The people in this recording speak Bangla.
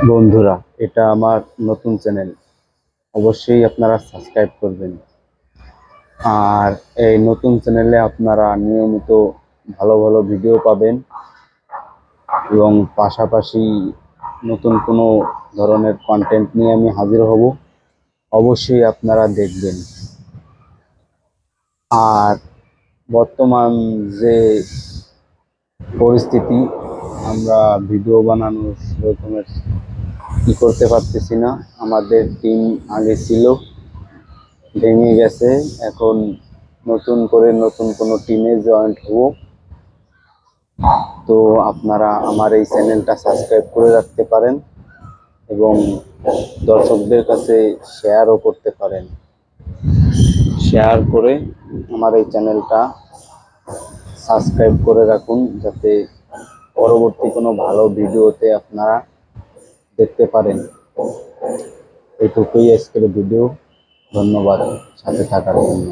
বন্ধুরা, এটা আমার নতুন চ্যানেল, অবশ্যই আপনারা সাবস্ক্রাইব করবেন। আর এই নতুন চ্যানেলে আপনারা নিয়মিত ভালো ভালো ভিডিও পাবেন এবং পাশাপাশি নতুন কোনো ধরনের কন্টেন্ট নিয়ে আমি হাজির হব, অবশ্যই আপনারা দেখবেন। আর বর্তমান যে পরিস্থিতি, আমরা ভিডিও বানানোর রকমের কি করতে পারতেছি না। আমাদের টিম আগে ছিল, ভেঙে গেছে। এখন নতুন করে নতুন কোনো টিমে জয়েন্ট হব। তো আপনারা আমার এই চ্যানেলটা সাবস্ক্রাইব করে রাখতে পারেন এবং দর্শকদের কাছে শেয়ারও করতে পারেন। শেয়ার করে আমার এই চ্যানেলটা সাবস্ক্রাইব করে রাখুন, যাতে পরবর্তী কোনো ভালো ভিডিওতে আপনারা দেখতে পারেন। এটুকুই আজকের ভিডিও। ধন্যবাদ সাথে থাকার জন্য।